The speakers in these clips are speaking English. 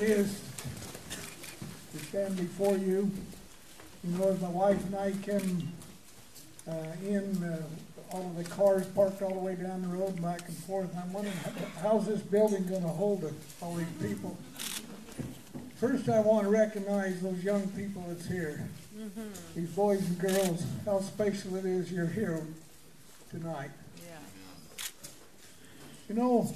it is to stand before you. You know, as my wife and I came all of the cars parked all the way down the road, back and forth, and I'm wondering, how's this building going to hold it, all these people? First, I want to recognize those young people that's here. Mm-hmm. These boys and girls, how special it is you're here tonight. Yeah. You know,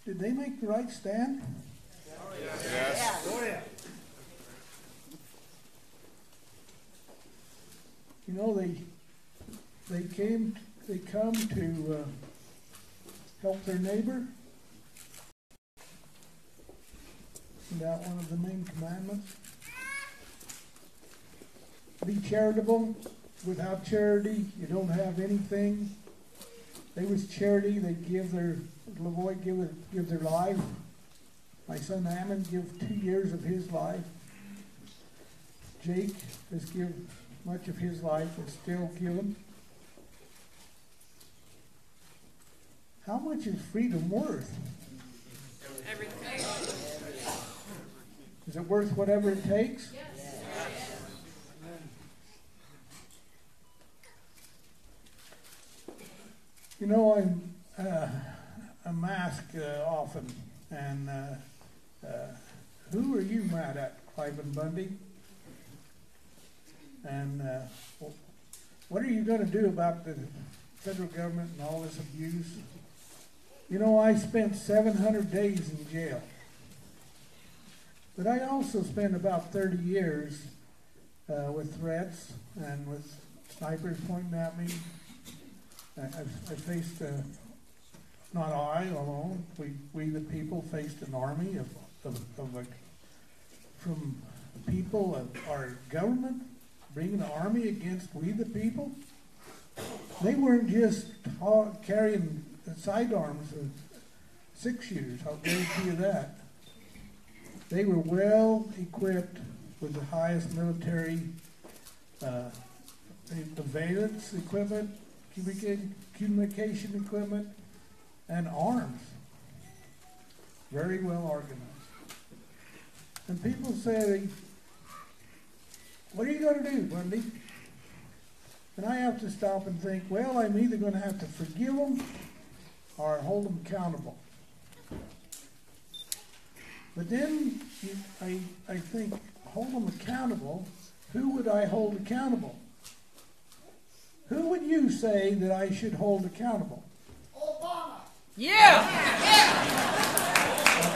did they make the right stand? Yes. Oh, yeah. You know, they come to help their neighbor. Isn't that one of the main commandments? Be charitable. Without charity, you don't have anything. They was charity. They give their Lavoy give their life. My son Ammon give 2 years of his life. Jake has given much of his life and still given. How much is freedom worth? Everything. Is it worth whatever it takes? Yes. You know, I'm asked often, and who are you mad at, Cliven Bundy? And what are you going to do about the federal government and all this abuse? You know, I spent 700 days in jail. But I also spent about 30 years with threats and with snipers pointing at me. I faced, not I alone, we the people faced an army from people of our government, bringing an army against we the people. They weren't just carrying sidearms and 6-shooters, I'll guarantee you that. They were well equipped with the highest military surveillance equipment, communication equipment, and arms. Very well organized. And people say, what are you going to do, Bundy? And I have to stop and think, well, I'm either going to have to forgive them or hold them accountable. But then I think, hold them accountable. Who would I hold accountable? Who would you say that I should hold accountable? Obama. Yeah.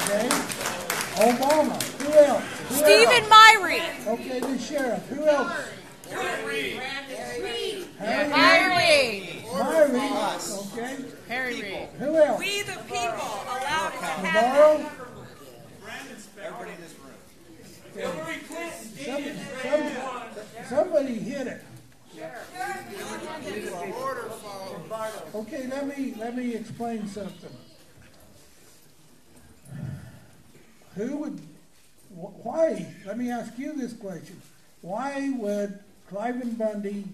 Okay. Obama. Who else? Stephen Myrie. Okay, the sheriff. Who else? Harry Reid. Myrie. Okay. Harry Reid. Who else? We the people allowed it to happen. Navarro? Everybody in this room. Somebody hit it. Okay, let me explain something. Why? Let me ask you this question. Why would Cliven Bundy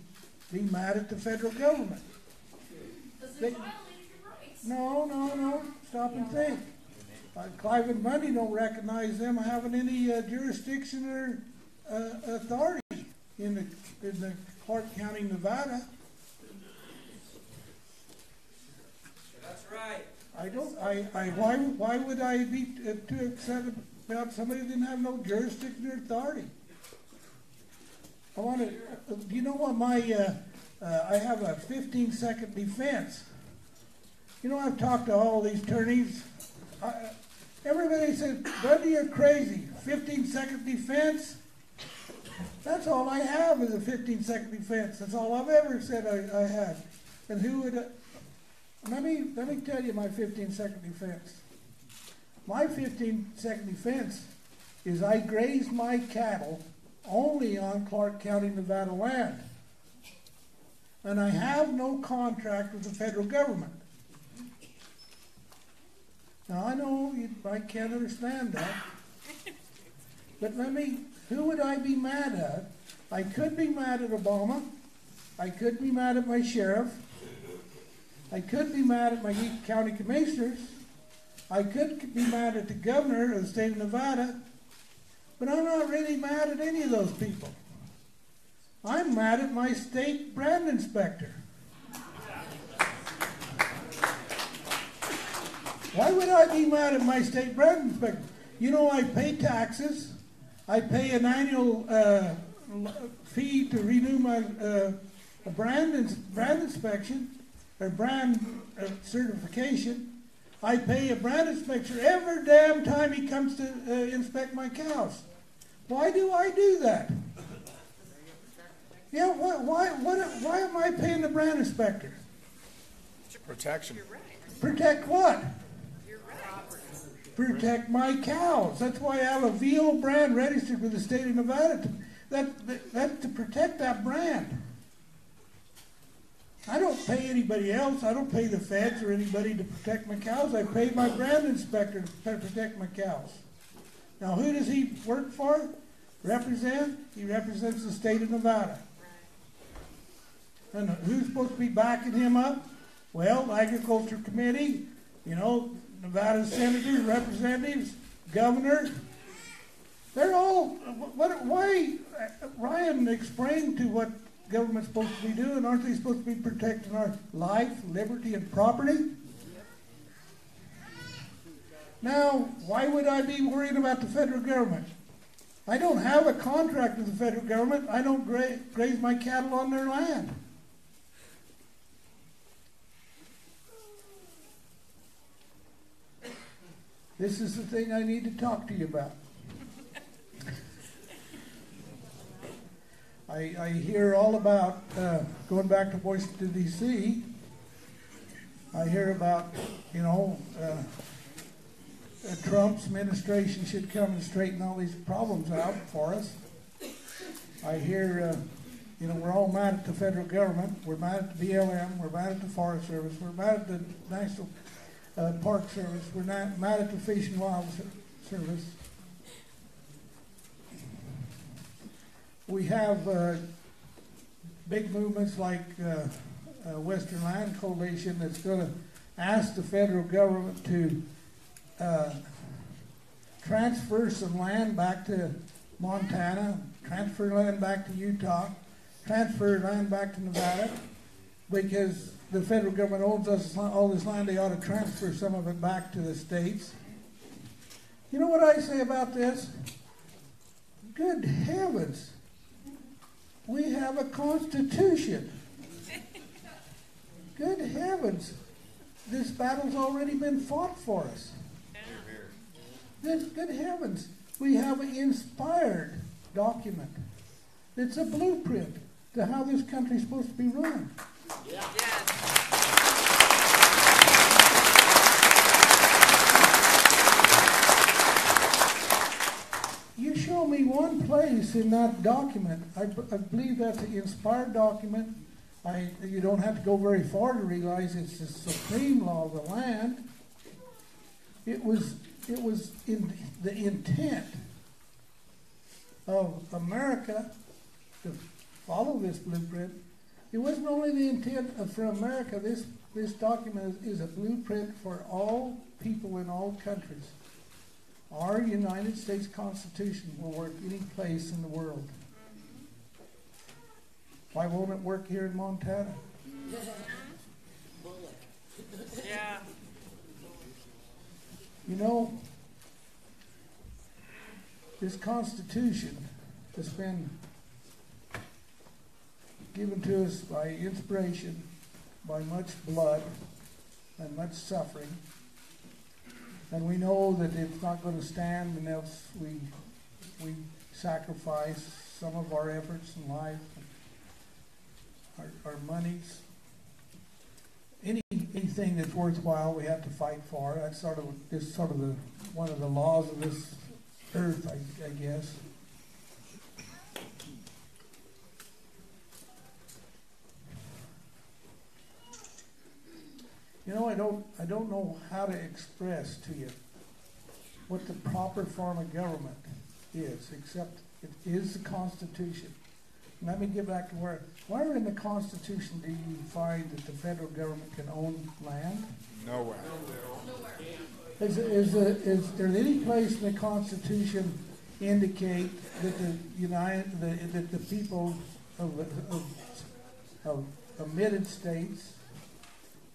be mad at the federal government? No. Stop and think. Cliven Bundy don't recognize them having any jurisdiction or authority in the Clark County, Nevada. That's right. Why would I be too upset about somebody that didn't have no jurisdiction or authority? Do you know what I have a 15-second defense. You know, I've talked to all these attorneys. Everybody says, Bundy, you're crazy. 15-second defense? That's all I have is a 15-second defense. That's all I've ever said I had. And who would... Let me tell you my 15-second defense. My 15-second defense is I graze my cattle only on Clark County, Nevada land. And I have no contract with the federal government. Now, I know I can't understand that. But who would I be mad at? I could be mad at Obama. I could be mad at my sheriff. I could be mad at my county commissioners. I could be mad at the governor of the state of Nevada. But I'm not really mad at any of those people. I'm mad at my state brand inspector. Why would I be mad at my state brand inspector? You know, I pay taxes. I pay an annual fee to renew my brand inspection or brand certification. I pay a brand inspector every damn time he comes to inspect my cows. Why do I do that? Yeah, why am I paying the brand inspector? Protection. Protect what? Protect my cows. That's why I have a VO brand registered with the state of Nevada. That's to protect that brand. I don't pay anybody else. I don't pay the feds or anybody to protect my cows. I pay my brand inspector to protect my cows. Now, who does he work for? Represent? He represents the state of Nevada. And who's supposed to be backing him up? Well, Agriculture Committee, you know, Nevada senators, representatives, governor. They're all, why, Ryan explained to what government's supposed to be doing. Aren't they supposed to be protecting our life, liberty, and property? Now, why would I be worried about the federal government? I don't have a contract with the federal government. I don't graze my cattle on their land. This is the thing I need to talk to you about. I hear all about, going back to Washington, D.C., I hear about, you know, Trump's administration should come and straighten all these problems out for us. I hear, you know, we're all mad at the federal government. We're mad at the BLM. We're mad at the Forest Service. We're mad at the National Park Service. We're not mad at the Fish and Wildlife Service. We have big movements like Western Land Coalition that's going to ask the federal government to transfer some land back to Montana, transfer land back to Utah, transfer land back to Nevada, because the federal government owns us all this land. They ought to transfer some of it back to the states. You know what I say about this? Good heavens. We have a constitution. Good heavens. This battle's already been fought for us. Good heavens. We have an inspired document. It's a blueprint to how this country's supposed to be run. Yeah. You show me one place in that document. I believe that's an inspired document. You don't have to go very far to realize it's the supreme law of the land. It was in the intent of America to follow this blueprint. It wasn't only the intent for America. This document is a blueprint for all people in all countries. Our United States Constitution will work any place in the world. Why won't it work here in Montana? Yeah. You know, this Constitution has been given to us by inspiration, by much blood and much suffering. And we know that it's not going to stand unless we sacrifice some of our efforts in life, our monies. Anything that's worthwhile, we have to fight for. That's sort of one of the laws of this earth, I guess. You know, I don't know how to express to you what the proper form of government is, except it is the Constitution. let me get back to where in the Constitution do you find that the federal government can own land? Nowhere. Is there any place in the Constitution indicate that that the people of admitted states,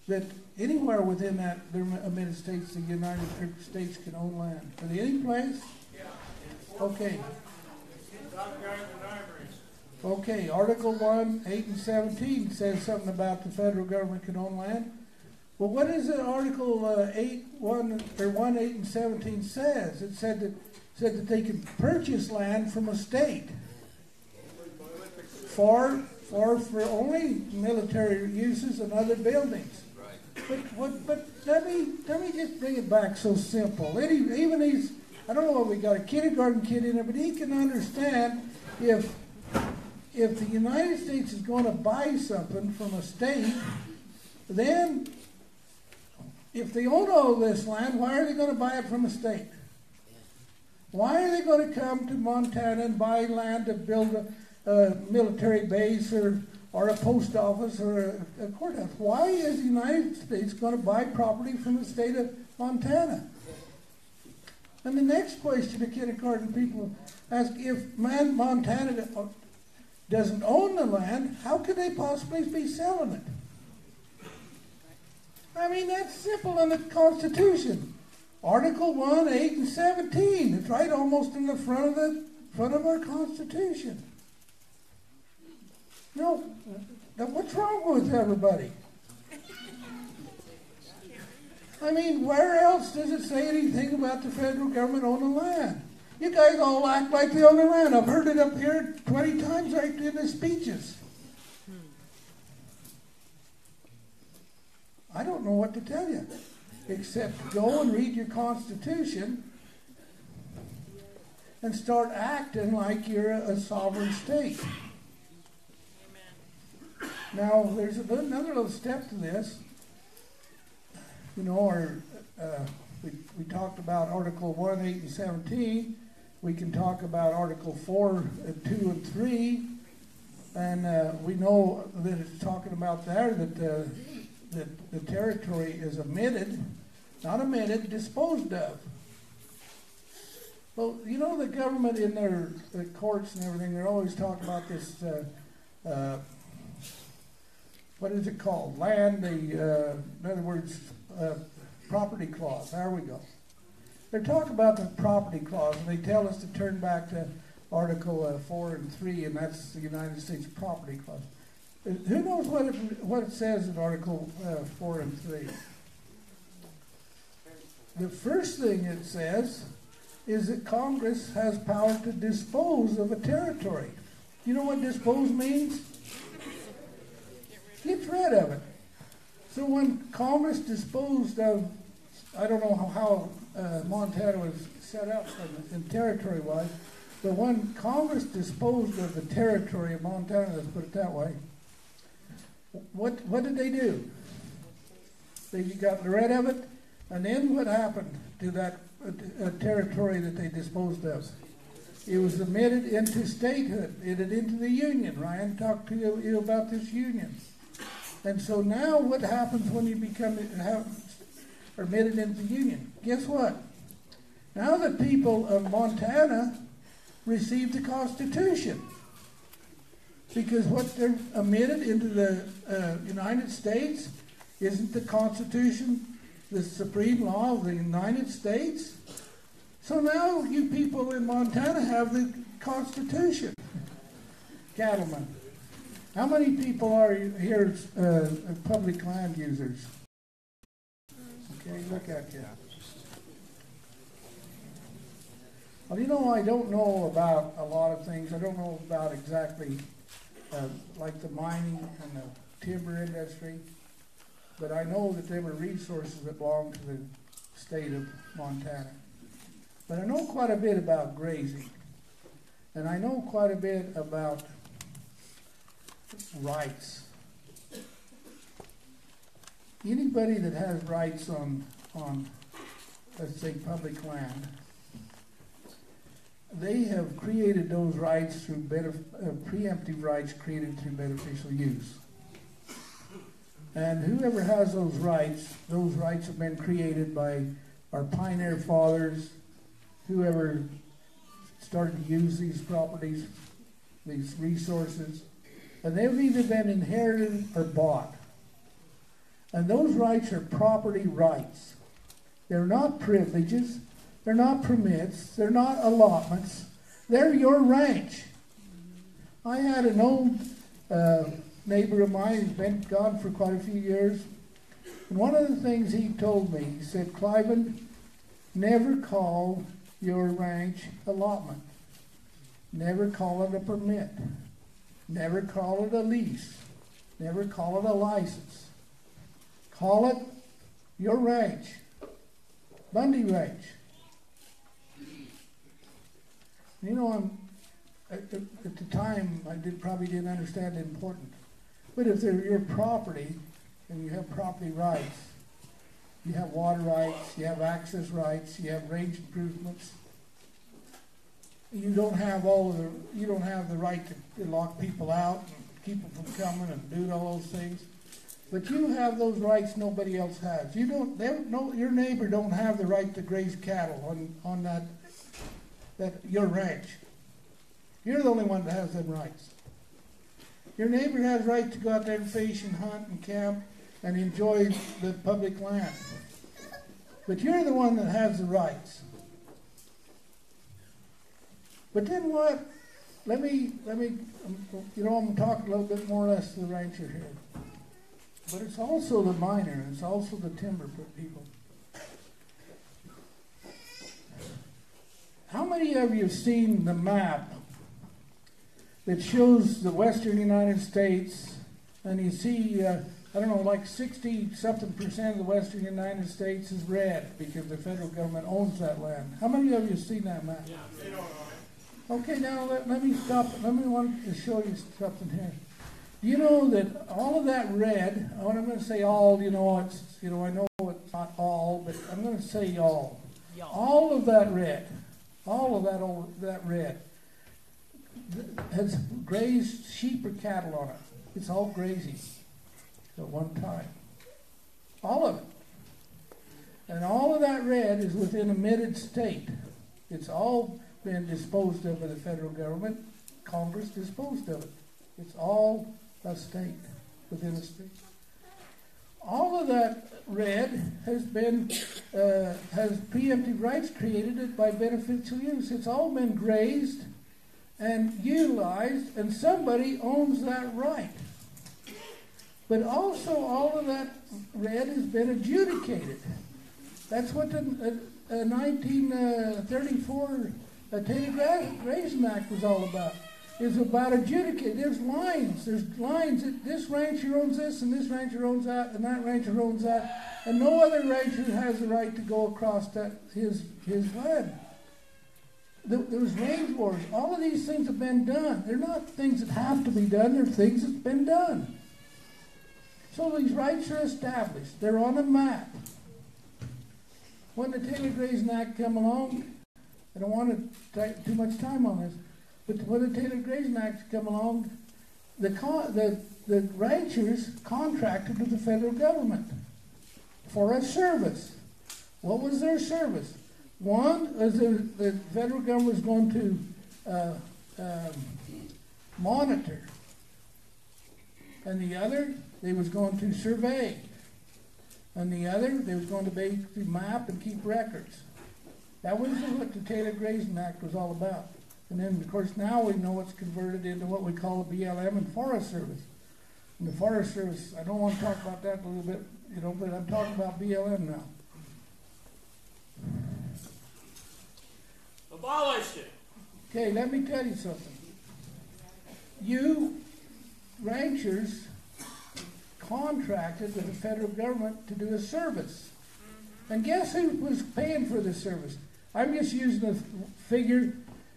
that anywhere within their admitted states, the United States can own land? Are there any place? Okay. Okay, Article 1, 8 and 17 says something about the federal government can own land. Well, what is it Article 8, 1, or 1, 8 and 17 says? It said that they can purchase land from a state for only military uses and other buildings. But let me just bring it back so simple. Even these, I don't know if we got a kindergarten kid in there, but he can understand if the United States is going to buy something from a state, then if they own all this land, why are they going to buy it from a state? Why are they going to come to Montana and buy land to build a military base or a post office or a courthouse? Why is the United States going to buy property from the state of Montana? And the next question the kindergarten people ask, if Montana doesn't own the land, how could they possibly be selling it? I mean, that's simple in the Constitution. Article 1, 8, and 17. It's right almost in the front of our Constitution. No, now what's wrong with everybody? I mean, where else does it say anything about the federal government owning land? You guys all act like they own the land. I've heard it up here 20 times right in the speeches. I don't know what to tell you, except go and read your Constitution and start acting like you're a sovereign state. Amen. Now, there's another little step to this. You know, we talked about Article 1, 8, and 17. We can talk about Article 4, 2, and 3. And we know that it's talking about there that the territory is not omitted, disposed of. Well, you know, the government in their courts and everything, they're always talking about this, what is it called? Land, in other words, property clause. There we go. They're talking about the property clause, and they tell us to turn back to Article 4 and 3, and that's the United States property clause. Who knows what it says in Article 4 and 3? The first thing it says is that Congress has power to dispose of a territory. You know what dispose means? Get rid of it. So when Congress disposed of, I don't know how Montana was set up in territory-wise, but when Congress disposed of the territory of Montana, let's put it that way, what did they do? They got rid of it, and then what happened to that territory that they disposed of? It was admitted into statehood, into the Union. Ryan talked to you about this Union. And so now what happens when you become admitted into the Union? Guess what? Now the people of Montana receive the Constitution. Because what they're admitted into the United States isn't the Constitution, the supreme law of the United States. So now you people in Montana have the Constitution. Cattlemen. How many people are here public land users? Okay, look at you. Well, you know, I don't know about a lot of things. I don't know about exactly like the mining and the timber industry, but I know that there were resources that belong to the state of Montana. But I know quite a bit about grazing, and I know quite a bit about rights. Anybody that has rights on let's say public land, they have created those rights through preemptive rights created through beneficial use. And whoever has those rights have been created by our pioneer fathers, whoever started to use these properties, these resources, and they've either been inherited or bought. And those rights are property rights. They're not privileges, they're not permits, they're not allotments, they're your ranch. I had an old neighbor of mine who's been gone for quite a few years, and one of the things he told me, he said, Cliven, never call your ranch allotment. Never call it a permit. Never call it a lease. Never call it a license. Call it your ranch. Bundy Ranch. You know, at the time, I probably didn't understand the importance. But if they're your property, and you have property rights, you have water rights, you have access rights, you have range improvements, you don't have the right to lock people out and keep them from coming and do all those things. But you have those rights nobody else has. Your neighbor don't have the right to graze cattle on that your ranch. You're the only one that has them rights. Your neighbor has the right to go out there and fish and hunt and camp and enjoy the public land. But you're the one that has the rights. But then what? Let me, I'm going to talk a little bit more or less to the rancher here. But it's also the miner, and it's also the timber people. How many of you have seen the map that shows the western United States, and you see, like 60-something% of the western United States is red because the federal government owns that land. How many of you have seen that map? Yeah, they don't own it. Okay, now let me stop. Let me want to show you something here. Do you know that all of that red, when I'm going to say all, I know it's not all, but I'm going to say all. All of that red, that red, has grazed sheep or cattle on it. It's all grazing at one time. All of it. And all of that red is within a admitted state. It's all been disposed of by the federal government. Congress disposed of it. It's all a state within a state. All of that red has been has preemptive rights created by beneficial use. It's all been grazed and utilized, and somebody owns that right. But also all of that red has been adjudicated. That's what the 1934 Taylor Grazing Act was all about. It's about adjudicating. There's lines. This rancher owns this, and this rancher owns that, and that rancher owns that, and no other rancher has the right to go across his land. There's range wars. All of these things have been done. They're not things that have to be done. They're things that's been done. So these rights are established. They're on a map. When the Taylor Grazing Act came along, I don't want to take too much time on this, but when the Taylor Grazing Act came along, the ranchers contracted with the federal government for a service. What was their service? One was the federal government was going to monitor, and the other they was going to survey, and the other they was going to basically map and keep records. That was what the Taylor Grazing Act was all about. And then, of course, now we know it's converted into what we call the BLM and Forest Service. And the Forest Service, I don't want to talk about that a little bit, but I'm talking about BLM now. Abolished it. Okay, let me tell you something. You ranchers contracted with the federal government to do a service. And guess who was paying for this service? I'm just using a figure.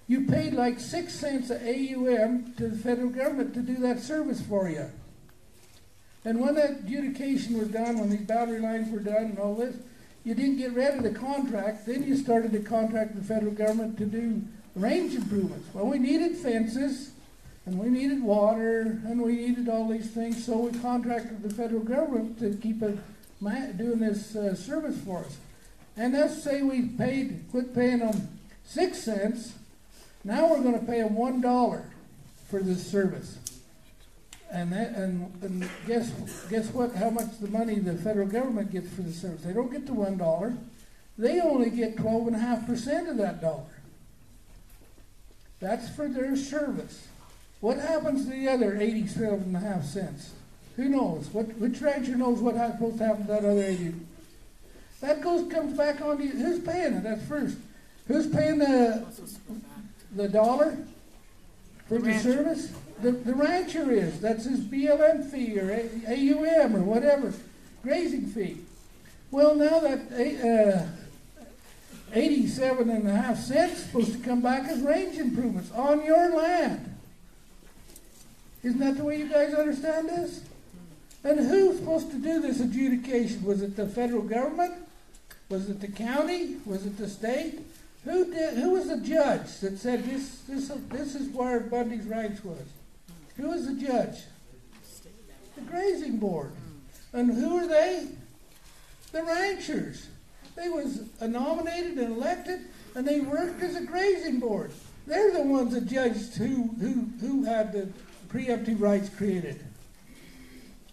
You paid like 6 cents a AUM to the federal government to do that service for you. And when that adjudication was done, when these boundary lines were done and all this, you didn't get rid of the contract. Then you started to contract the federal government to do range improvements. Well, we needed fences, and we needed water, and we needed all these things, so we contracted the federal government to keep doing this service for us. And let's say we quit paying them 6 cents. Now we're going to pay them $1 for this service. And guess what? How much the money the federal government gets for the service? They don't get the $1. They only get 12.5% of that dollar. That's for their service. What happens to the other 87.5 cents? Who knows? Which rancher knows what's supposed to happen to that other 80? That comes back on you. Who's paying it? That's first. Who's paying the dollar for the service? The rancher is. That's his BLM fee or AUM or whatever, grazing fee. Well, now that 87.5 cents is supposed to come back as range improvements on your land. Isn't that the way you guys understand this? And who's supposed to do this adjudication? Was it the federal government? Was it the county? Was it the state? Who was the judge that said this is where Bundy's rights was? Who was the judge? The grazing board. And who are they? The ranchers. They was nominated and elected, and they worked as a grazing board. They're the ones that judged who had the preemptive rights created.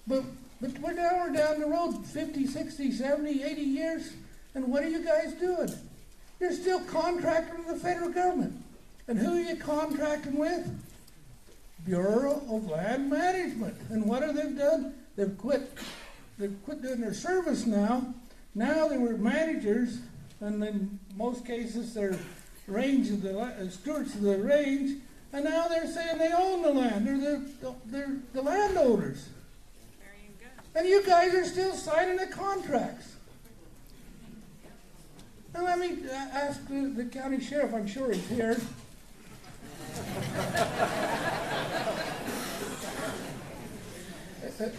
But we're down the road 50, 60, 70, 80 years, and what are you guys doing? You're still contracting with the federal government. And who are you contracting with? Bureau of Land Management. And what have they done? They've quit doing their service now. Now they were managers, and in most cases they're stewards of the range, and now they're saying they own the land. They're the landowners. There you go. And you guys are still signing the contracts. And let me ask the county sheriff, I'm sure he's here.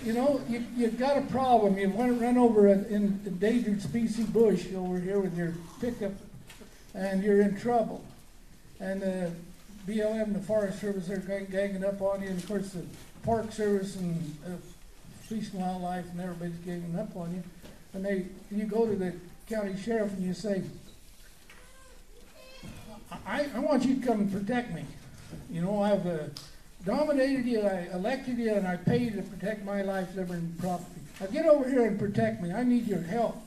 You've got a problem. You want to run over an endangered species bush over here with your pickup, and you're in trouble. And BLM and the Forest Service are ganging up on you, and of course the Park Service and Fish and Wildlife and everybody's ganging up on you. And you go to the county sheriff and you say, I want you to come and protect me. I've nominated you, I elected you, and I pay you to protect my life, liberty, and property. Now get over here and protect me. I need your help.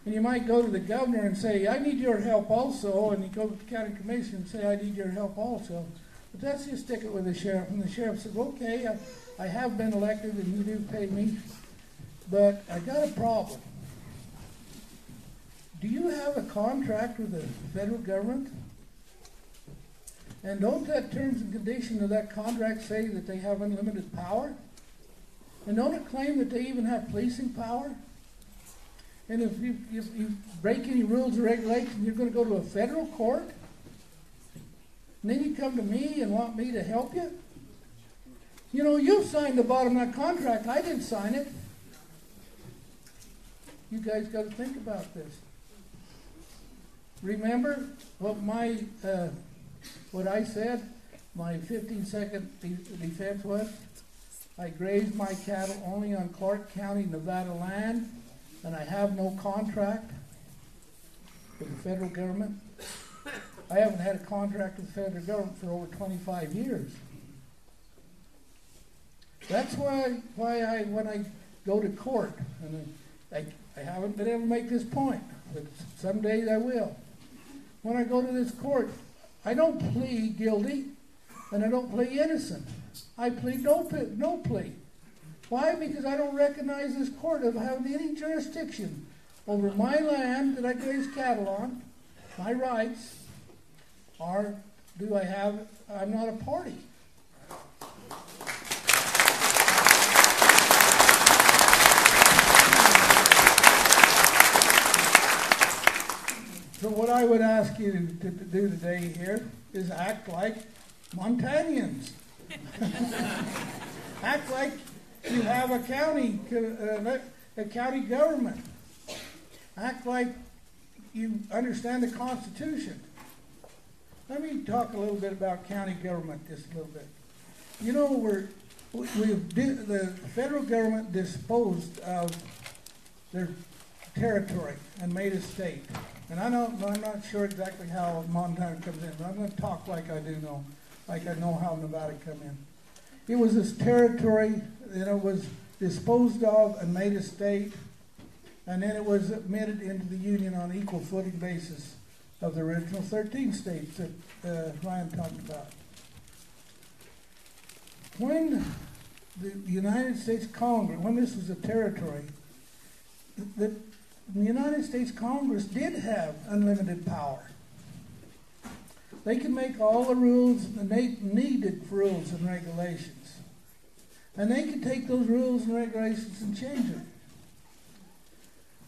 And you might go to the governor and say, I need your help also. And you go to the county commission and say, I need your help also. But let's just stick it with the sheriff. And the sheriff says, okay, I have been elected and you do pay me, but I got a problem. Do you have a contract with the federal government? And don't that terms and conditions of that contract say that they have unlimited power? And don't it claim that they even have policing power? And if you break any rules or regulations, you're going to go to a federal court? And then you come to me and want me to help you? You signed the bottom of that contract. I didn't sign it. You guys got to think about this. Remember what I said, my 15-second defense was? I grazed my cattle only on Clark County, Nevada land, and I have no contract with the federal government. I haven't had a contract with the federal government for over 25 years. That's why when I go to court, and I haven't been able to make this point, but some days I will. When I go to this court, I don't plead guilty, and I don't plead innocent. I plead no plea. Why? Because I don't recognize this court as having any jurisdiction over my land that I graze cattle on, my rights, or I'm not a party. So what I would ask you to do today here is act like Montanians. Act like you have a county government. Act like you understand the Constitution. I mean, me talk a little bit about county government just a little bit. You know, the federal government disposed of their territory and made a state. And I'm not sure exactly how Montana comes in, but I'm going to talk like I do know, like I know how Nevada come in. It was this territory, and it was disposed of and made a state, and then it was admitted into the Union on equal footing basis of the original 13 states that Ryan talked about. When the United States Congress, when this was a territory, the United States Congress did have unlimited power. They could make all the rules and they needed rules and regulations. And they could take those rules and regulations and change them.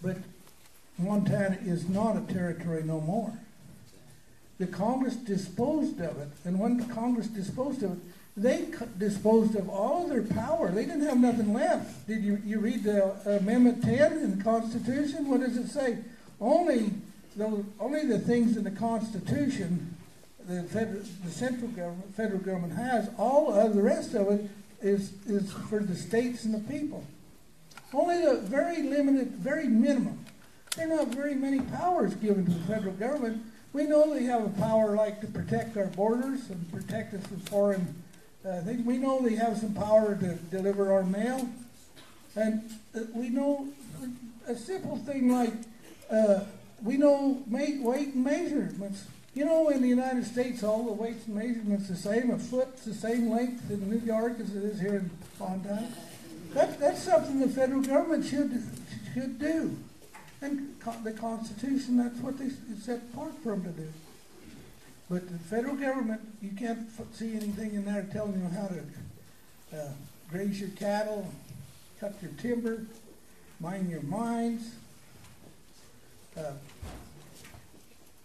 But Montana is not a territory no more. The Congress disposed of it, and when the Congress disposed of it, they disposed of all of their power. They didn't have nothing left. Did you read the Amendment 10 in the Constitution? What does it say? Only the things in the Constitution the federal government has. All of the rest of it is for the states and the people. Only the very limited, very minimum. There are not very many powers given to the federal government. We know they have a power like to protect our borders and protect us from foreign things. We know they have some power to deliver our mail. And we know a simple thing like we know weight and measurements. You know, in the United States, all the weights and measurements the same. A foot's the same length in New York as it is here in Montana. That's something the federal government should do. And the Constitution, that's what they set apart for them to do. But the federal government, you can't see anything in there telling you how to graze your cattle, cut your timber, mine your mines,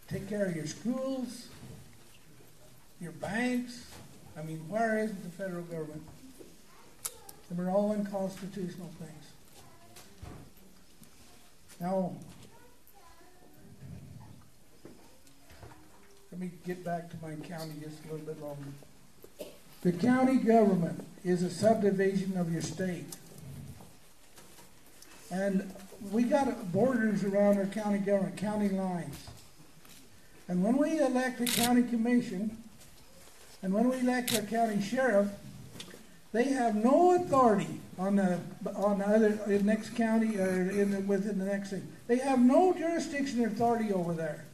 take care of your schools, your banks. I mean, where is the federal government? And we're all unconstitutional things. Now, let me get back to my county just a little bit longer. The county government is a subdivision of your state. And we got borders around our county government, county lines. And when we elect a county commission, and when we elect our county sheriff, they have no authority on the next county or within the next thing. They have no jurisdiction or authority over there.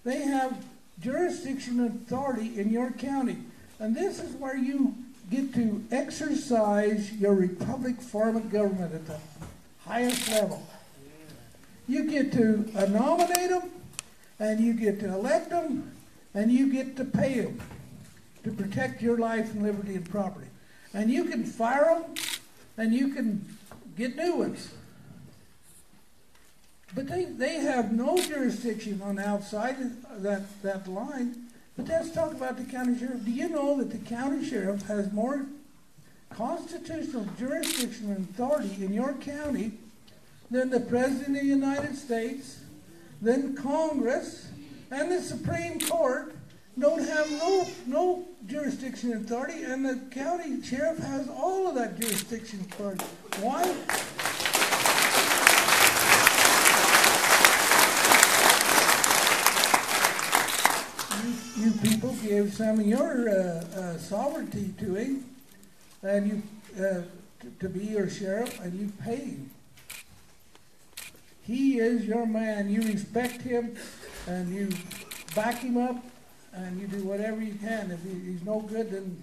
They have jurisdiction and authority in your county. And this is where you get to exercise your republic form of government at the highest level. You get to nominate them, and you get to elect them, and you get to pay them to protect your life and liberty and property. And you can fire them, and you can get new ones. But they have no jurisdiction on the outside of that line. But let's talk about the county sheriff. Do you know that the county sheriff has more constitutional jurisdiction and authority in your county than the President of the United States, than Congress, and the Supreme Court don't have no jurisdiction and authority, and the county sheriff has all of that jurisdiction and authority. Why? You people gave some of your sovereignty to him, and you to be your sheriff, and you pay him. He is your man. You respect him, and you back him up, and you do whatever you can. If he's no good, then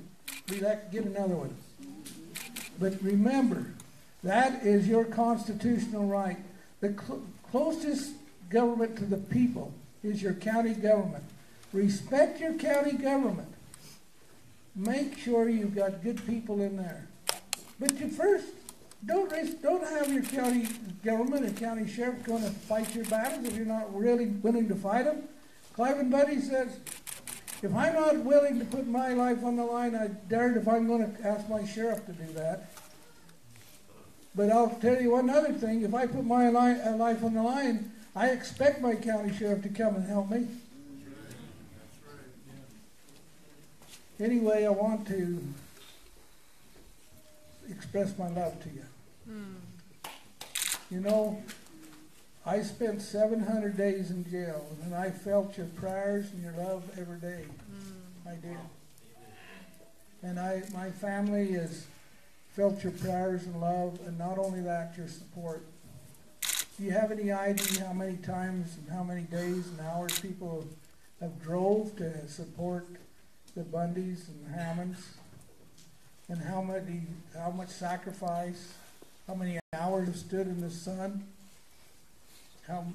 get another one. But remember, that is your constitutional right. The closest government to the people is your county government. Respect your county government. Make sure you've got good people in there. But you first, don't have your county government and county sheriff going to fight your battles if you're not really willing to fight them. Cliven Bundy says, if I'm not willing to put my life on the line, I doubt if I'm going to ask my sheriff to do that. But I'll tell you one other thing. If I put my life on the line, I expect my county sheriff to come and help me. Anyway, I want to express my love to you. You know, I spent 700 days in jail, and I felt your prayers and your love every day. I did. And my family has felt your prayers and love, and not only that, your support. Do you have any idea how many times and how many days and hours people have drove to support the Bundys and Hammonds? And how much sacrifice, how many hours have stood in the sun? How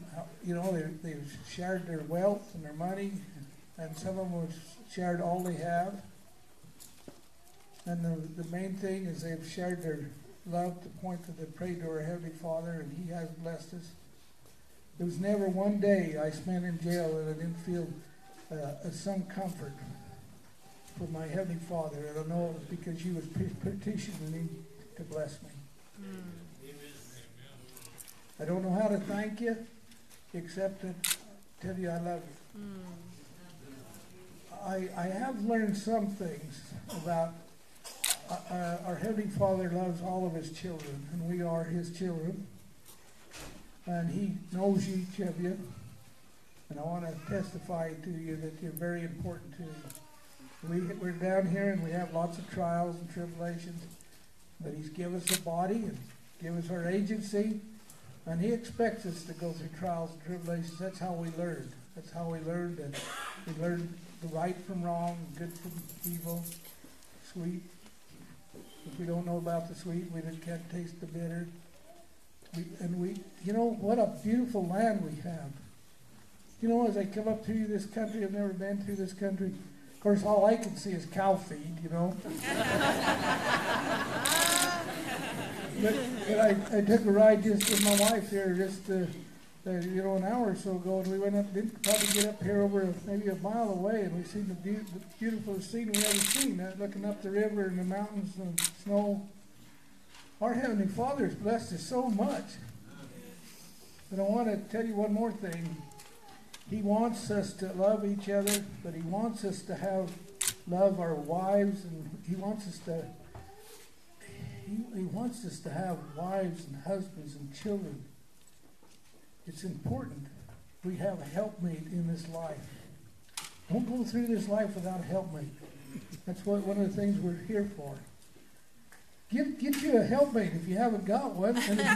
they've shared their wealth and their money, and some of them have shared all they have. And the main thing is they've shared their love to point to the pray to our Heavenly Father, and He has blessed us. There was never one day I spent in jail that I didn't feel some comfort for my Heavenly Father. And I know it was because you was petitioning me to bless me. I don't know how to thank you, except to tell you I love you. I have learned some things about our Heavenly Father loves all of His children, and we are His children. And He knows each of you. And I want to testify to you that you're very important to Him. We're down here and we have lots of trials and tribulations, but He's given us a body and given us our agency, and He expects us to go through trials and tribulations. That's how we learn. That's how we learn that we learn the right from wrong, good from evil, sweet. If we don't know about the sweet, we can't taste the bitter. You know, what a beautiful land we have. You know, as I come up through this country, I've never been through this country. Of course, all I can see is cow feed, you know. but I took a ride just with my wife here just, an hour or so ago, and we went up, didn't probably get up here over maybe a mile away, and we seen the beautiful scene we ever seen, looking up the river and the mountains and snow. Our Heavenly Father has blessed us so much. But I want to tell you one more thing. He wants us to love each other, but He wants us to love our wives, and He wants us to have wives and husbands and children. It's important we have a helpmate in this life. Don't go through this life without a helpmate. That's one of the things we're here for. Get you a helpmate if you haven't got one, and if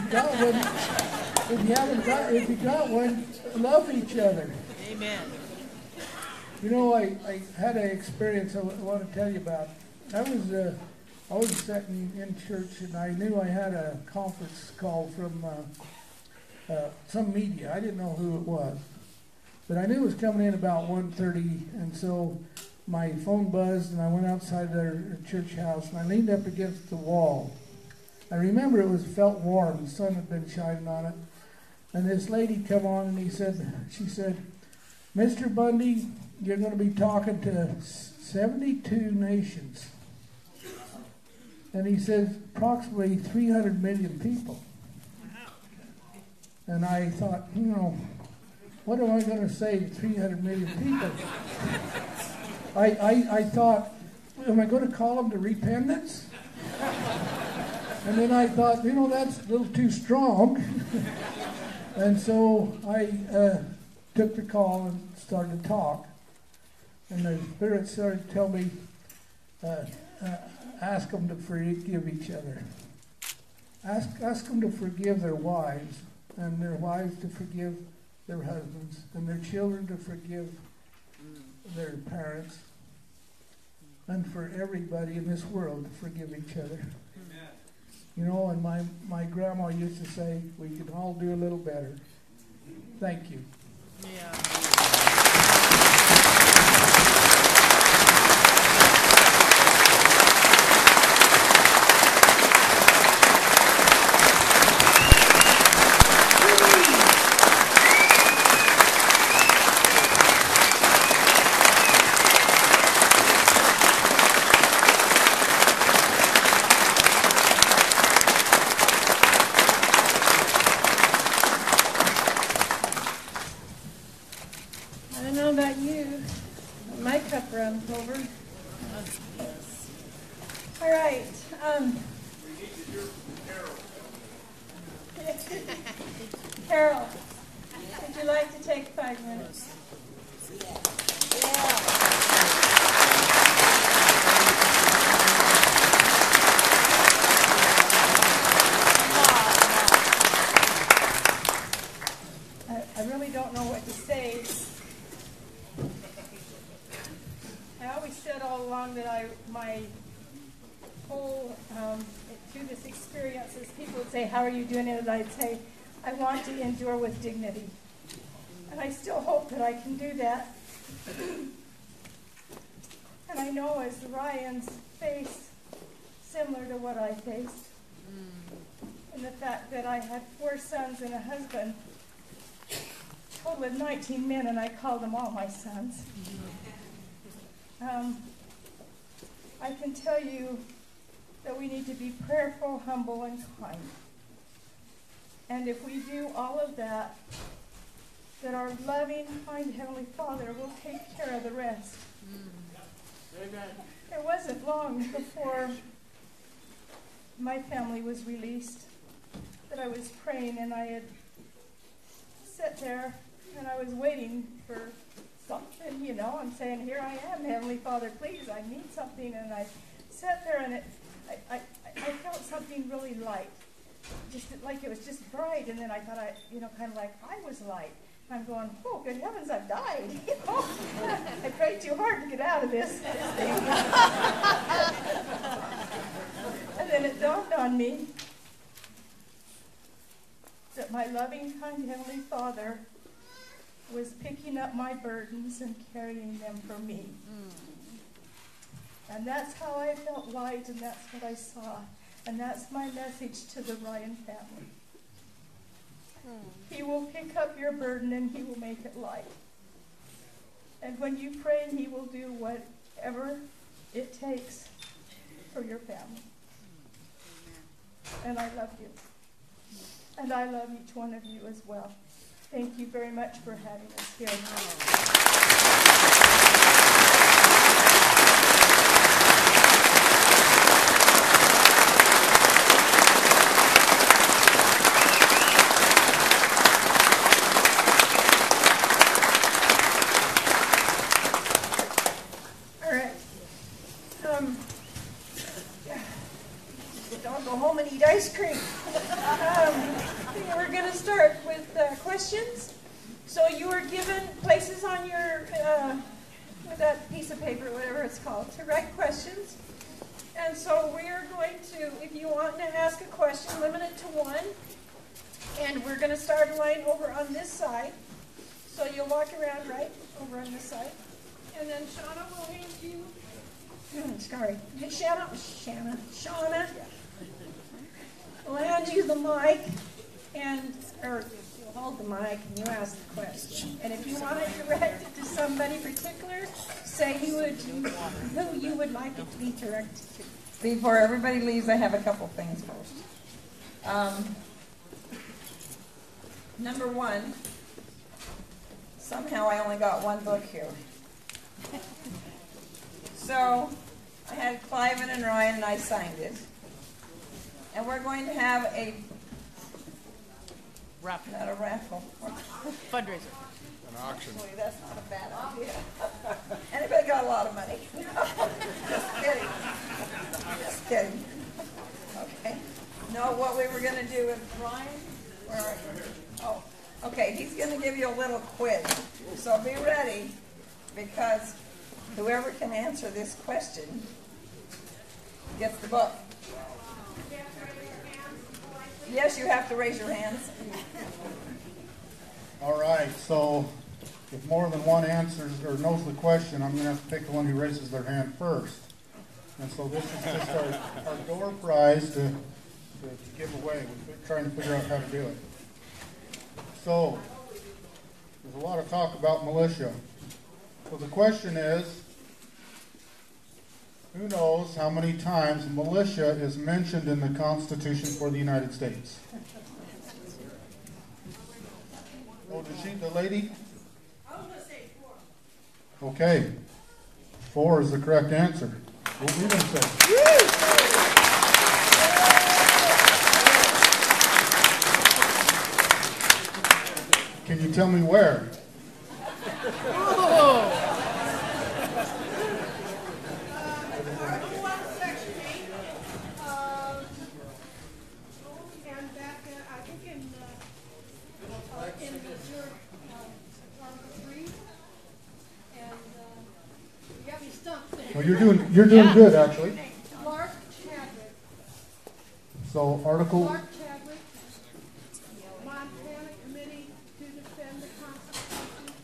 you got one, love each other. Amen. You know, I had an experience I want to tell you about. I was sitting in church, and I knew I had a conference call from some media. I didn't know who it was, but I knew it was coming in about 1:30, and so my phone buzzed, and I went outside their church house, and I leaned up against the wall. I remember it felt warm. The sun had been shining on it. And this lady come on, and she said, Mr. Bundy, you're going to be talking to 72 nations. And he says, approximately 300 million people. And I thought, what am I going to say to 300 million people? I thought, am I going to call them to repentance? And then I thought, that's a little too strong. And so I took the call and started to talk. And the Spirit started to tell me, ask them to forgive each other. Ask them to forgive their wives, and their wives to forgive their husbands, and their children to forgive their parents, and for everybody in this world to forgive each other. Amen. And my grandma used to say, we can all do a little better. Thank you. Yeah. I don't know about you, but my cup runs over. All right. Carol, would you like to take 5 minutes? I really don't know what to say. I always said all along that my whole, through this experience, as people would say, how are you doing it? And I'd say, I want to endure with dignity. And I still hope that I can do that. And I know as Ryan's faced similar to what I faced. And the fact that I had 4 sons and a husband, total of 19 men, and I called them all my sons. I can tell you that we need to be prayerful, humble, and kind. And if we do all of that, that our loving, kind Heavenly Father will take care of the rest. It wasn't long before my family was released that I was praying, and I had sat there and I was waiting for something, you know. I'm saying, here I am, Heavenly Father, please, I need something. And I sat there and I felt something really light, just like it was just bright. And then I thought, kind of like I was light. I'm going, oh, good heavens, I've died. You know? I prayed too hard to get out of this thing. And then it dawned on me that my loving, kind Heavenly Father was picking up my burdens and carrying them for me. And that's how I felt light, and that's what I saw. And that's my message to the Ryan family. He will pick up your burden and he will make it light. And when you pray, he will do whatever it takes for your family. And I love you. And I love each one of you as well. Thank you very much for having us here. Don't go home and eat ice cream. We're going to start with questions. So you were given places on your, with that piece of paper, whatever it's called, to write questions. And so we are going to, if you want to ask a question, limit it to 1. And we're going to start a line over on this side. So you'll walk around right over on this side. And then Shauna will hand you, sorry, Shauna will hand you the mic, or you'll hold the mic and you ask the question. And if you want to direct it to somebody particular, say who you would like it to be directed to. Before everybody leaves, I have a couple things first. Number 1, somehow I only got 1 book here. So I had Cliven and Ryan, and I signed it. And we're going to have a Raffle. not a raffle. Fundraiser. An auction. Actually, that's not a bad idea. Anybody got a lot of money? Just kidding. Just kidding. Okay. No, what we were going to do with Ryan, where are you? Oh, okay. He's going to give you a little quiz. So be ready, because whoever can answer this question gets the book. Yes, you have to raise your hands. All right, so if more than one answers or knows the question, I'm going to have to pick the one who raises their hand first. And so this is just our door prize to give away. We're trying to figure out how to do it. So there's a lot of talk about militia. So the question is, who knows how many times militia is mentioned in the Constitution for the United States? Oh, did she, the lady? I was going to say 4. Okay. 4 is the correct answer. What were you going to say? Can you tell me where? Article 1, Section 8, and back, I think in your Article 3, and you got me stumped there. Well, you're doing good, actually. Mark Chadwick. So Article, Mark Chadwick, Montana Committee to Defend the Constitution.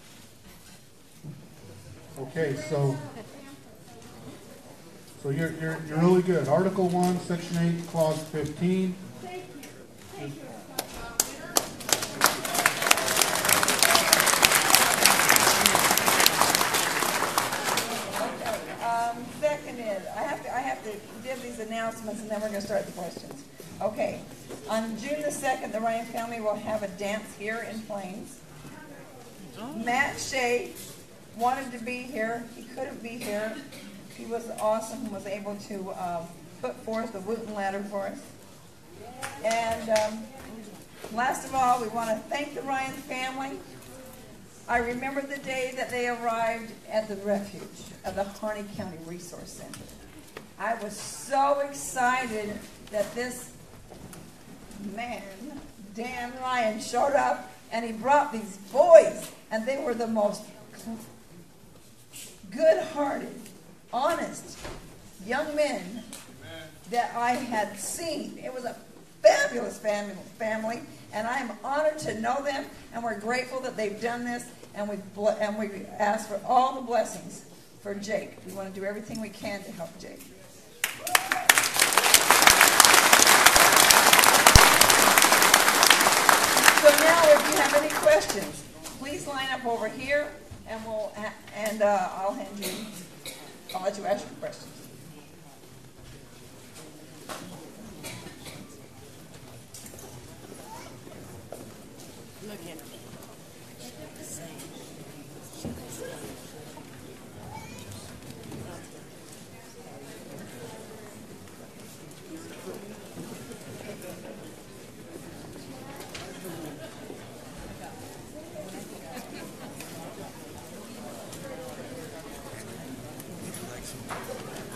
okay, so you're really good. Article 1, Section 8, Clause 15. Thank you. Thank you. Seconded. I have to give these announcements and then we're going to start the questions. Okay. On June the 2nd, the Ryan family will have a dance here in Plains. Matt Shea wanted to be here. He couldn't be here. He was awesome and was able to put forth the Wooten ladder for us. And last of all, we want to thank the Ryan family. I remember the day that they arrived at the refuge of the Harney County Resource Center. I was so excited that this man, Dan Ryan, showed up and he brought these boys, and they were the most good-hearted, honest young men that I had seen. It was a fabulous family, and I'm honored to know them, and we're grateful that they've done this, and we ask for all the blessings for Jake. We want to do everything we can to help Jake. So now, if you have any questions, please line up over here, and I'll let you ask your questions. Look at me.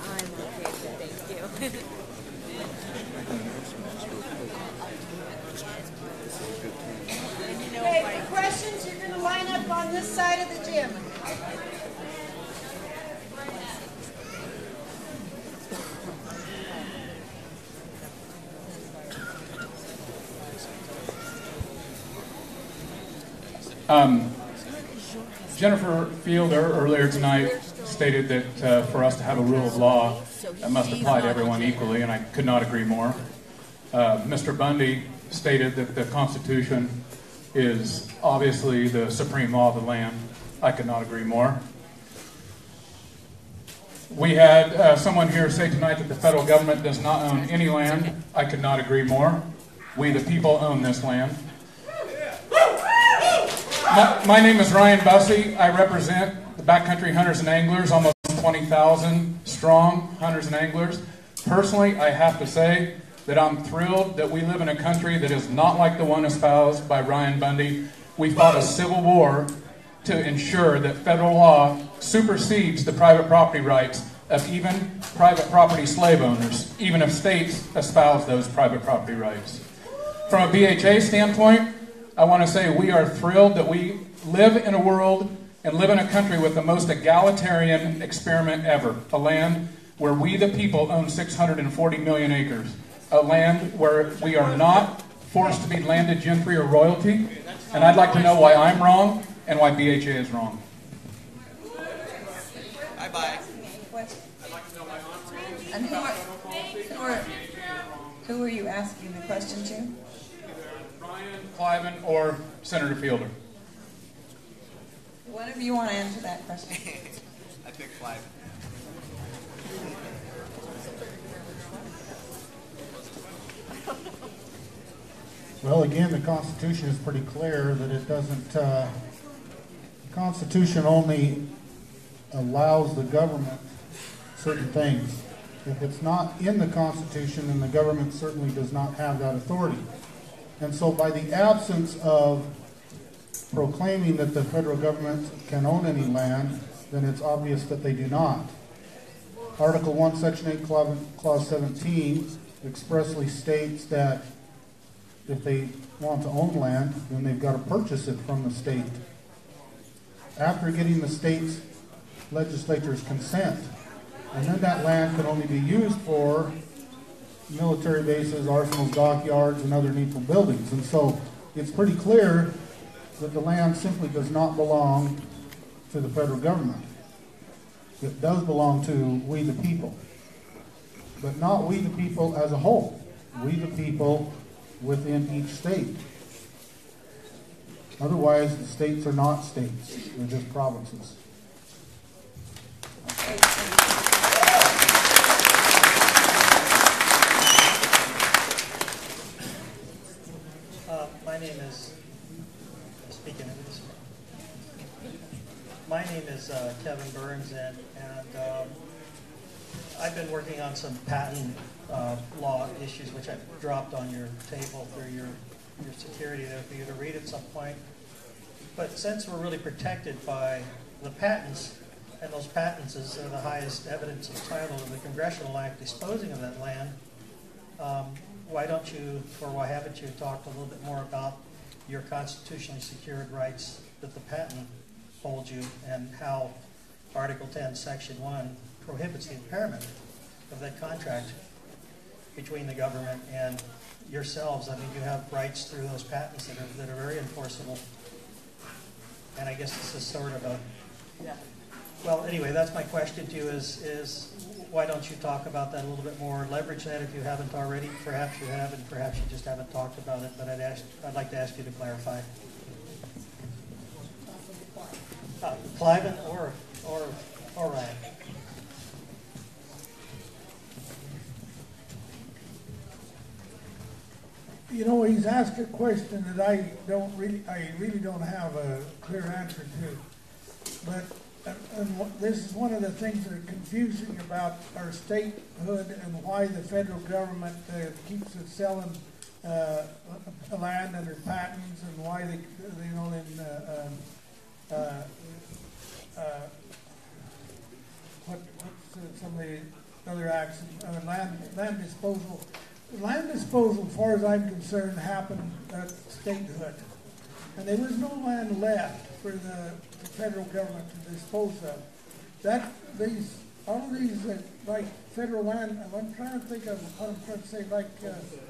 I'm okay, thank you. Okay, for questions, you're going to line up on this side of the gym. Jennifer Fielder earlier tonight stated that for us to have a rule of law, that must apply to everyone equally, and I could not agree more. Mr. Bundy stated that the Constitution is obviously the supreme law of the land. I could not agree more. We had someone here say tonight that the federal government does not own any land. I could not agree more. We, the people, own this land. My name is Ryan Bussey. I represent the backcountry hunters and anglers, almost 20,000 strong hunters and anglers. Personally, I have to say that I'm thrilled that we live in a country that is not like the one espoused by Ryan Bundy. We fought a civil war to ensure that federal law supersedes the private property rights of even private property slave owners, even if states espouse those private property rights. From a BHA standpoint, I want to say we are thrilled that we live in a world and live in a country with the most egalitarian experiment ever, a land where we the people own 640 million acres, a land where we are not forced to be landed gentry or royalty, and I'd like to know why I'm wrong and why BHA is wrong. Bye-bye. And who are you asking the question to? Ryan, Cliven, or Senator Fielder. One of you want to answer that question? I picked Cliven. Well, again, the Constitution is pretty clear that it doesn't, the Constitution only allows the government certain things. If it's not in the Constitution, then the government certainly does not have that authority. And so by the absence of proclaiming that the federal government can own any land, then it's obvious that they do not. Article 1, Section 8, Clause 17 expressly states that if they want to own land, then they've got to purchase it from the state. After getting the state's legislature's consent, and then that land can only be used for military bases, arsenals, dockyards, and other needful buildings. And so it's pretty clear that the land simply does not belong to the federal government. It does belong to we the people, but not we the people as a whole. We the people within each state. Otherwise, the states are not states. They're just provinces. My name is, speaking of this, my name is Kevin Burns, and I've been working on some patent law issues, which I've dropped on your table through your security there for you to read at some point. But since we're really protected by the patents, and those patents are the highest evidence of title of the Congressional Act disposing of that land, why don't you, or why haven't you talked a little bit more about your constitutionally secured rights that the patent holds you, and how Article 10, Section 1 prohibits the impairment of that contract between the government and yourselves? I mean, you have rights through those patents that are very enforceable. And I guess this is sort of a... Yeah. Well, anyway, that's my question to you is why don't you talk about that a little bit more, leverage that if you haven't already. Perhaps you have, and perhaps you just haven't talked about it, but I'd like to ask you to clarify. Cliven or Ryan. You know, he's asked a question that I really don't have a clear answer to. But this is one of the things that are confusing about our statehood and why the federal government keeps us selling land under patents, and why they what's some of the other acts, land disposal. Land disposal, as far as I'm concerned, happened at statehood. And there was no land left for the federal government to dispose of. All of these, like federal land, I'm trying to think of what I'm trying to say, like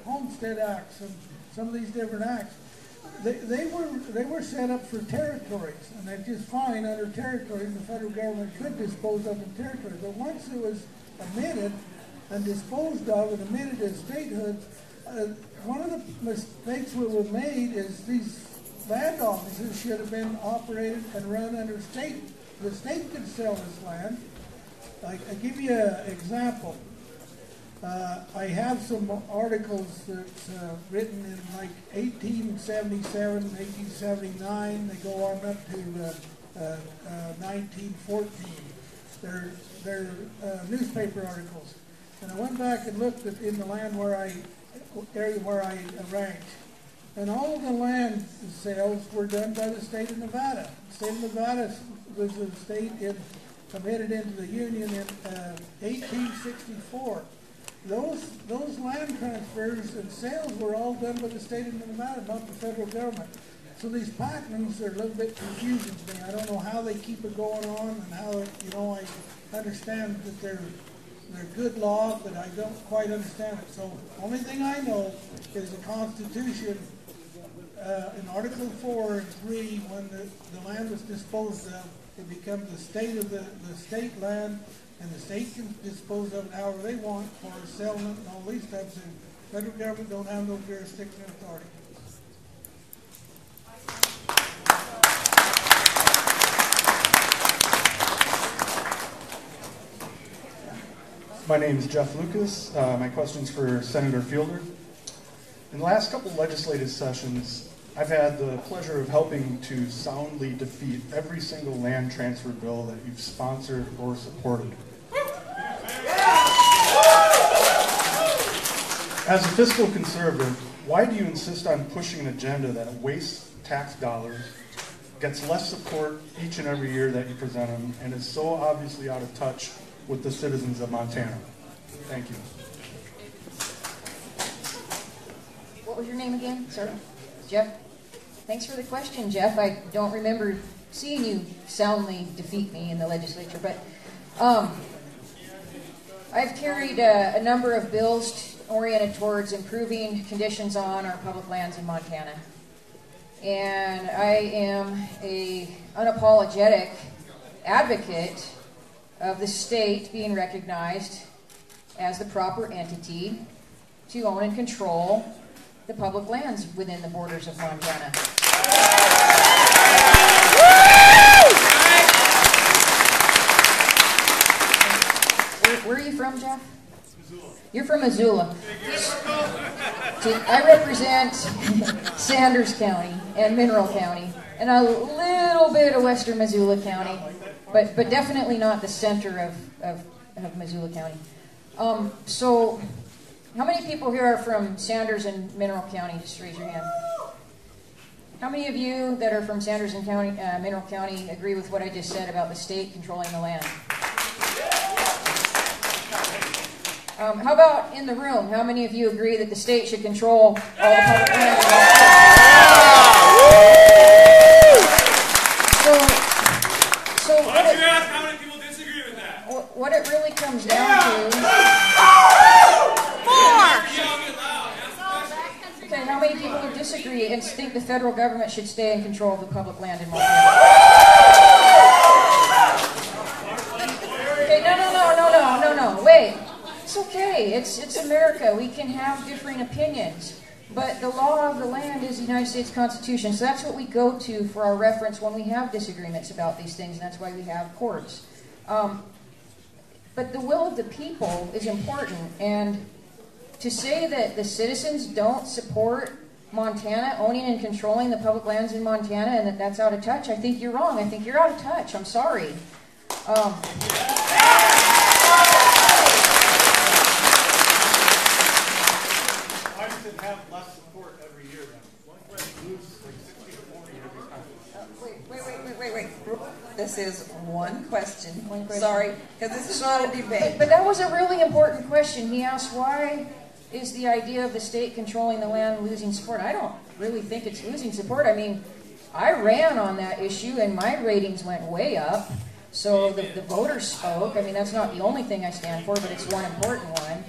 Homestead Acts and some of these different acts, they were set up for territories, and they're just fine under territories. The federal government could dispose of in territories. But once it was admitted and disposed of and admitted as statehood, one of the mistakes that were made is these land offices should have been operated and run under state. The state could sell this land. I'll give you an example. I have some articles that's written in like 1877, 1879. They go on up to 1914. They're newspaper articles. And I went back and looked in the land area where I ranch. And all of the land sales were done by the state of Nevada. The state of Nevada was a state committed into the Union in 1864. Those land transfers and sales were all done by the state of Nevada, not the federal government. So these patents are a little bit confusing to me. I don't know how they keep it going on, and how, I understand that they're good law, but I don't quite understand it. So only thing I know is the Constitution in Article 4 and 3, when the land was disposed of, it becomes the state of the state land, and the state can dispose of it however they want for settlement and all these types of things. The federal government don't have no jurisdiction or authority. My name is Jeff Lucas. My question's for Senator Fielder. In the last couple legislative sessions, I've had the pleasure of helping to soundly defeat every single land transfer bill that you've sponsored or supported. As a fiscal conservative, why do you insist on pushing an agenda that wastes tax dollars, gets less support each and every year that you present them, and is so obviously out of touch with the citizens of Montana? Thank you. What was your name again, sir? Jeff? Thanks for the question, Jeff. I don't remember seeing you soundly defeat me in the legislature, but I've carried a number of bills oriented towards improving conditions on our public lands in Montana. And I am an unapologetic advocate of the state being recognized as the proper entity to own and control the public lands within the borders of Montana. Where are you from, Jeff? You're from Missoula. I represent Sanders County and Mineral County, and a little bit of western Missoula County, but definitely not the center of Missoula County. So, how many people here are from Sanders and Mineral County? Just raise your hand. How many of you that are from Sanders and Mineral County agree with what I just said about the state controlling the land? How about in the room? How many of you agree that the state should control all the public land? So How many people disagree with that? What it really comes down to... Okay, how many people would disagree and think the federal government should stay in control of the public land in Montana? Okay, no, wait. It's okay. It's America. We can have differing opinions. But the law of the land is the United States Constitution. So that's what we go to for our reference when we have disagreements about these things, and that's why we have courts. But the will of the people is important. And to say that the citizens don't support Montana owning and controlling the public lands in Montana and that that's out of touch, I think you're wrong. I think you're out of touch. I'm sorry. Have less support every year then. Lose like 60 to 40 every time. Wait. This is one question. Sorry, because this is not a debate. But that was a really important question. He asked, why is the idea of the state controlling the land losing support? I don't really think it's losing support. I mean, I ran on that issue and my ratings went way up. So the voters spoke. I mean, that's not the only thing I stand for, but it's one important one.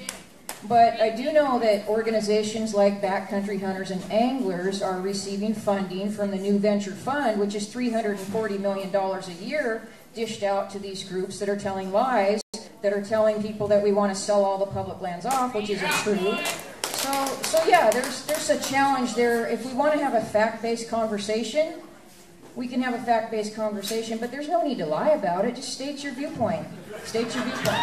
But I do know that organizations like Backcountry Hunters and Anglers are receiving funding from the New Venture Fund, which is $340 million a year dished out to these groups that are telling lies, that are telling people that we want to sell all the public lands off, which isn't true. So yeah, there's a challenge there. If we want to have a fact-based conversation, we can have a fact-based conversation, but there's no need to lie about it. Just state your viewpoint. State your viewpoint.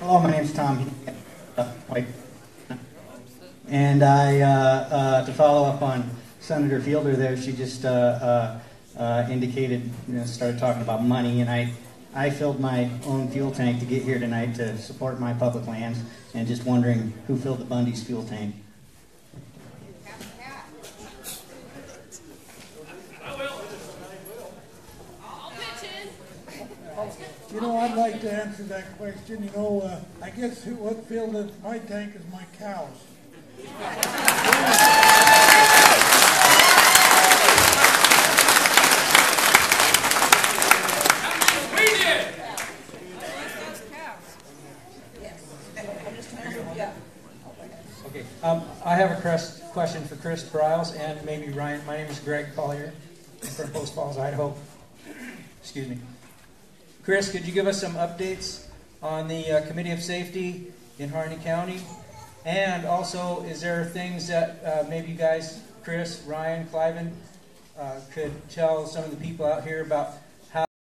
Hello, my name's Tom. And to follow up on Senator Fielder there, she just indicated, started talking about money, and I filled my own fuel tank to get here tonight to support my public lands, and just wondering who filled the Bundy's fuel tank. You know, I'd like to answer that question. You know, I guess what filled my tank is my cows. We did! Okay, I have a question for Chris Briles and maybe Ryan. My name is Greg Collier. I'm from Post Falls, Idaho. Excuse me. Chris, could you give us some updates on the Committee of Safety in Harney County? And also, is there things that maybe you guys, Chris, Ryan, Cliven, could tell some of the people out here about